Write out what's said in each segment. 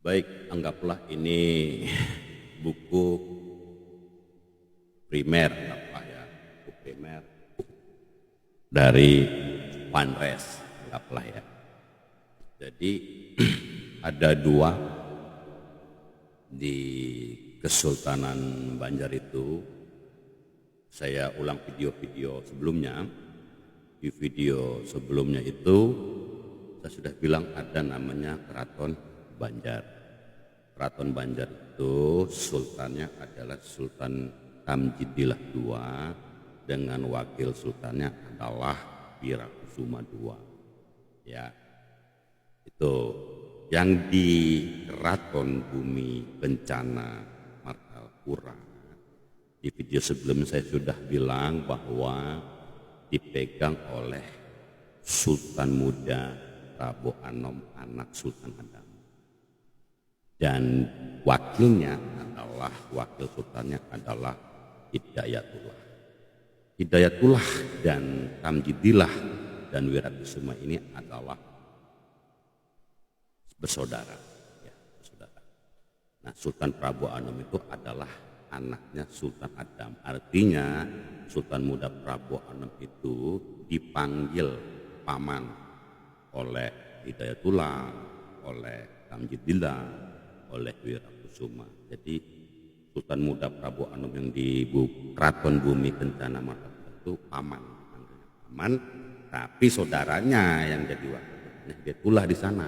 Baik, anggaplah ini buku primer, buku primer dari Vanres, anggaplah ya. Jadi ada dua di Kesultanan Banjar itu. Saya ulang video-video sebelumnya. Di video sebelumnya itu saya sudah bilang ada namanya Keraton Banjar. Keraton Banjar itu sultannya adalah Sultan Tamjidillah II dengan wakil sultannya adalah Wirakusuma II. Ya, itu yang di Keraton Bumi Kencana Martapura. Di video sebelumnya saya sudah bilang bahwa dipegang oleh Sultan Muda Prabu Anom anak Sultan Adam, dan wakilnya adalah wakil sultannya adalah Hidayatullah. Hidayatullah dan Tamjidillah dan Wirakusuma ini adalah bersaudara, ya, bersaudara. Nah, Sultan Prabu Anom itu adalah anaknya Sultan Adam. Artinya Sultan Muda Prabu Anom itu dipanggil paman oleh Hidayatullah, oleh Tamjidillah, oleh Wirakusuma. Jadi Sultan Muda Prabu Anom yang di Keraton Bumi Kencana Martapura itu paman, tapi saudaranya yang jadi wakilnya Hidayatullah di sana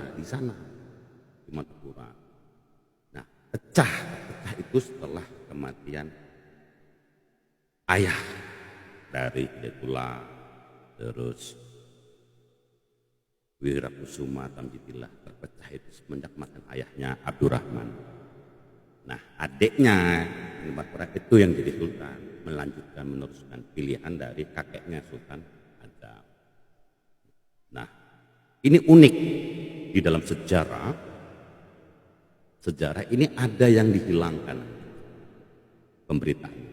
di Martapura. Nah, pecah itu setelah kematian ayah dari Hidayatullah, terus Wirakusuma Tamjidillah terpecah itu semenjak kematian ayahnya Abdurrahman. Nah, adiknya Martapura itu yang jadi sultan, meneruskan pilihan dari kakeknya Sultan Adam. Nah, ini unik di dalam sejarah ini ada yang dihilangkan pemberitaannya.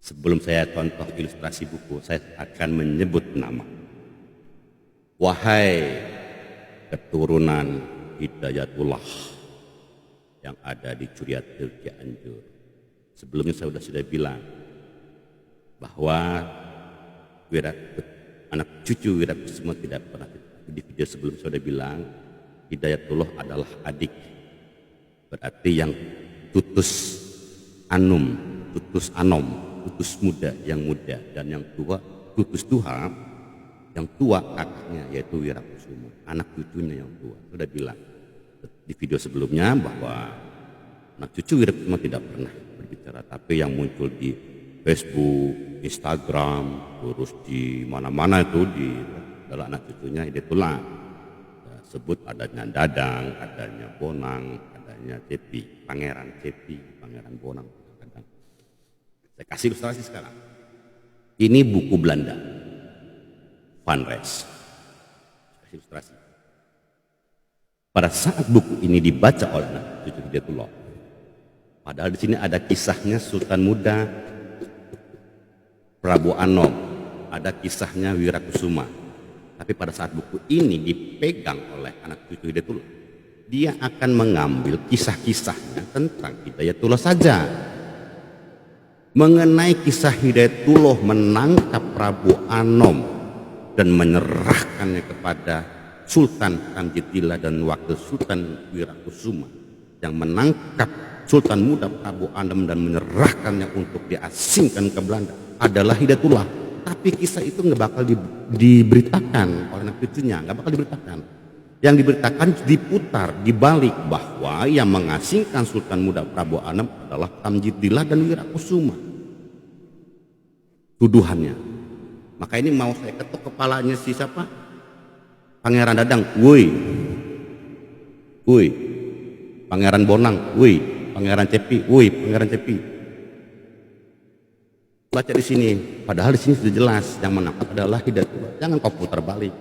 Sebelum saya contoh ilustrasi buku, saya akan menyebut nama. Wahai keturunan Hidayatullah yang ada di Curiatil Cianjur. Sebelumnya saya sudah bilang bahwa anak cucu Wirakusuma tidak pernah. Di video sebelum saya sudah bilang Hidayatullah adalah adik. Berarti yang tutus anom, tutus muda, yang muda, dan yang tua tutus duha, yang tua kakaknya yaitu Wirakusuma, anak cucunya yang tua. Sudah bilang di video sebelumnya bahwa anak cucu Wirakusuma tidak pernah berbicara, tapi yang muncul di Facebook, Instagram, terus di mana-mana itu adalah anak cucunya Hidayatullah. Sebut adanya Dadang, adanya Bonang, adanya Cepi, Pangeran Bonang. Saya kasih ilustrasi sekarang. Ini buku Belanda, Vanres. Kasih ilustrasi. Pada saat buku ini dibaca oleh anak cucu Hidayatullah, padahal di sini ada kisahnya Sultan Muda Prabu Anom, ada kisahnya Wirakusuma. Tapi pada saat buku ini dipegang oleh anak cucu Hidayatullah, dia akan mengambil kisah-kisahnya tentang Hidayatullah saja. Mengenai kisah Hidayatullah menangkap Prabu Anom dan menyerahkannya kepada Sultan Tamjidillah dan wakil Sultan Wirakusuma, yang menangkap Sultan Muda Prabu Anom dan menyerahkannya untuk diasingkan ke Belanda adalah Hidayatullah. Tapi kisah itu nggak bakal diberitakan oleh anak cucunya, nggak bakal diberitakan. Yang diberitakan diputar, dibalik, bahwa yang mengasingkan Sultan Muda Prabu Anom adalah Tamjidillah dan Wirakusuma. Tuduhannya. Maka ini mau saya ketuk kepalanya si siapa? Pangeran Dadang, woi. Pangeran Bonang, woi. Pangeran Cepi, woi. Pangeran Cepi. Baca di sini, padahal di sini sudah jelas yang menangkap adalah Hidayatullah. Jangan kau putar balik.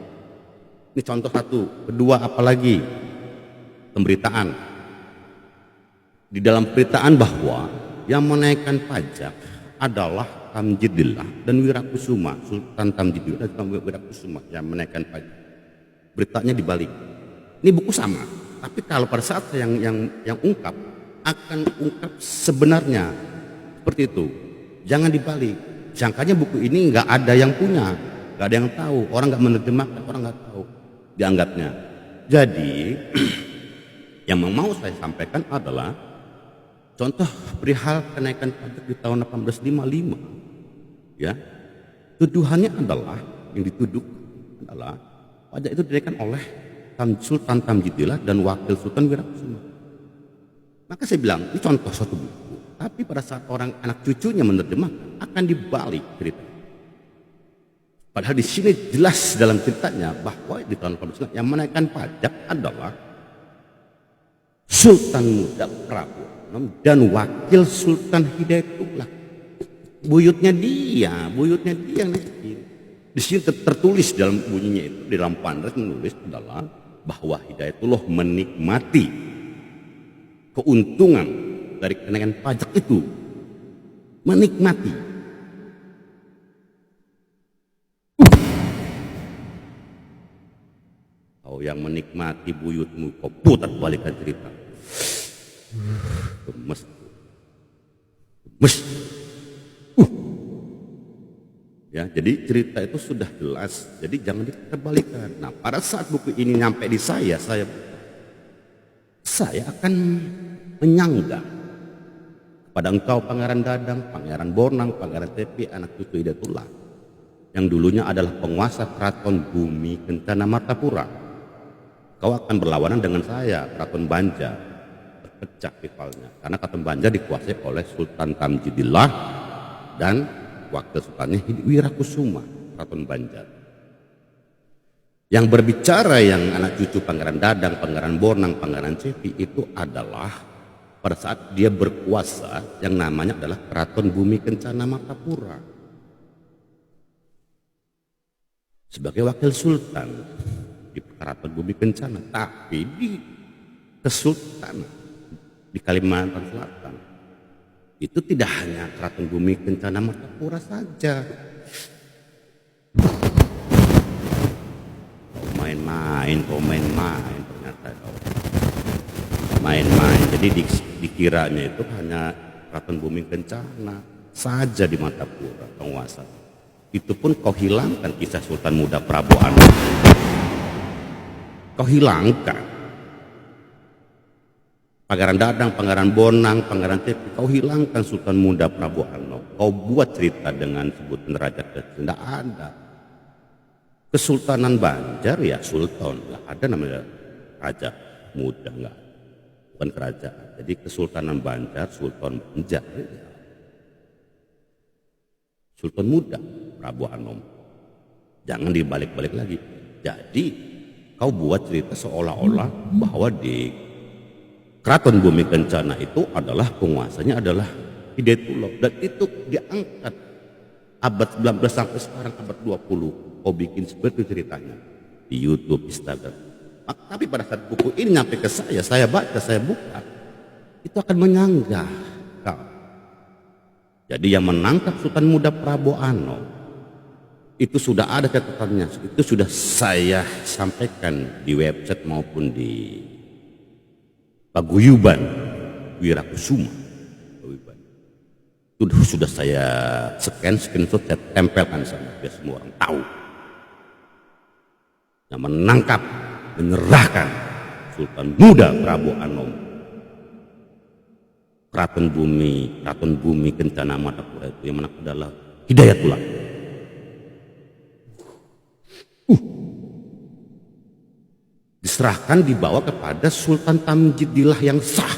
Ini contoh satu. Kedua, apalagi pemberitaan. Di dalam pemberitaan bahwa yang menaikkan pajak adalah Tamjidillah dan Wirakusuma, Sultan Tamjidillah dan Wirakusuma yang menaikkan pajak. Beritanya dibalik. Ini buku sama, tapi kalau pada saat yang ungkap akan ungkap sebenarnya seperti itu. Jangan dibalik. Sangkanya buku ini nggak ada yang punya, nggak ada yang tahu, orang nggak menerjemahkan, orang nggak tahu, dianggapnya. Jadi yang mau saya sampaikan adalah contoh perihal kenaikan pajak di tahun 1855, ya, tuduhannya adalah yang dituduh adalah pajak itu dinaikkan oleh Sultan Tamjidillah dan Wakil Sultan Wirakusuma. Maka saya bilang ini contoh suatu buku, tapi pada saat orang anak cucunya menerjemahkan akan dibalik cerita. Padahal di sini jelas dalam ceritanya bahwa di tahun 1855 yang menaikkan pajak adalah Sultan Muda Prabu dan Wakil Sultan Hidayatullah. Buyutnya dia yang naikin. Di sini tertulis dalam bunyinya itu, di dalam pandret menulis adalah bahwa Hidayatullah menikmati keuntungan dari kenaikan pajak itu, menikmati. Kau yang menikmati buyutmu, kau putar balikan cerita. Gemes. Ya, jadi cerita itu sudah jelas, jadi jangan diterbalikan. Nah, pada saat buku ini nyampe di saya akan menyanggah kepada engkau Pangeran Dadang, Pangeran Bonang, Pangeran Tepi, anak cucu Hidayatullah, yang dulunya adalah penguasa Keraton Bumi Kencana Martapura. Kau akan berlawanan dengan saya, Keraton Banjar, terpecah rivalnya, karena Keraton Banjar dikuasai oleh Sultan Tamjidillah dan Wakil Sultannya Wirakusuma, Keraton Banjar. Yang berbicara yang anak cucu Pangeran Dadang, Pangeran Bonang, Pangeran Cepi itu adalah pada saat dia berkuasa yang namanya adalah Keraton Bumi Kencana Martapura. Sebagai wakil sultan di Keraton Bumi Kencana, tapi di Kesultanan di Kalimantan Selatan itu tidak hanya Keraton Bumi Kencana Martapura saja. Kau main-main ternyata kau main-main. Jadi dikiranya itu hanya Keraton Bumi Kencana saja di Martapura penguasa. Itu pun kau hilangkan kisah Sultan Muda Prabu Anom. Kau hilangkan Pangeran Dadang, Pangeran Bonang, Pangeran Tepi, kau hilangkan Sultan Muda Prabu Anom. Kau buat cerita dengan sebutan raja kecil, tidak ada. Kesultanan Banjar ya sultan, nggak ada namanya raja muda, nggak, bukan kerajaan. Jadi Kesultanan Banjar, Sultan Banjar, Sultan Muda Prabu Anom. Jangan dibalik-balik lagi. Jadi kau buat cerita seolah-olah bahwa di Keraton Bumi Kencana itu adalah penguasanya adalah Hidayatullah, dan itu diangkat abad 19 sampai sekarang abad 20. Kau bikin seperti ceritanya di YouTube, Instagram. Tapi pada saat buku ini nyampe ke saya baca, saya buka, itu akan menyanggah kau. Jadi yang menangkap Sultan Muda Prabu Anom itu sudah ada catatannya, itu sudah saya sampaikan di website maupun di Paguyuban Wirakusuma. Itu sudah saya screenshot, saya tempelkan sana biar semua orang tahu. Yang menangkap, menyerahkan Sultan Muda Prabu Anom, Keraton Bumi Kencana Martapura itu yang menangkap adalah Hidayatullah. Diserahkan, dibawa kepada Sultan Tamjidillah yang sah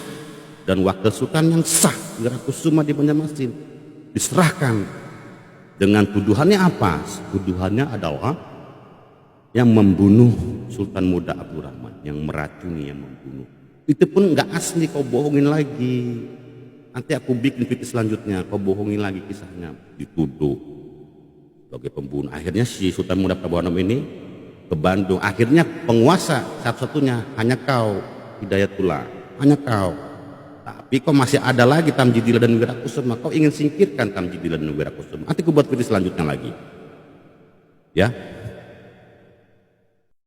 dan Wakil Sultan yang sah Wirakusuma di Banjarmasin. Diserahkan dengan tuduhannya apa? Tuduhannya adalah yang membunuh Sultan Muda Abdurrahman, yang meracuni, yang membunuh. Itu pun nggak asli, kau bohongin lagi. Nanti aku bikin video selanjutnya, kau bohongin lagi kisahnya, dituduh sebagai pembunuh. Akhirnya si Sultan Muda Prabu Anom ini ke Bandung. Akhirnya penguasa satu-satunya hanya kau, Hidayatullah, hanya kau. Tapi kau masih ada lagi Tamjidillah dan Wirakusuma. Kau ingin singkirkan Tamjidillah dan Wirakusuma. Nanti aku buat video selanjutnya lagi. Ya.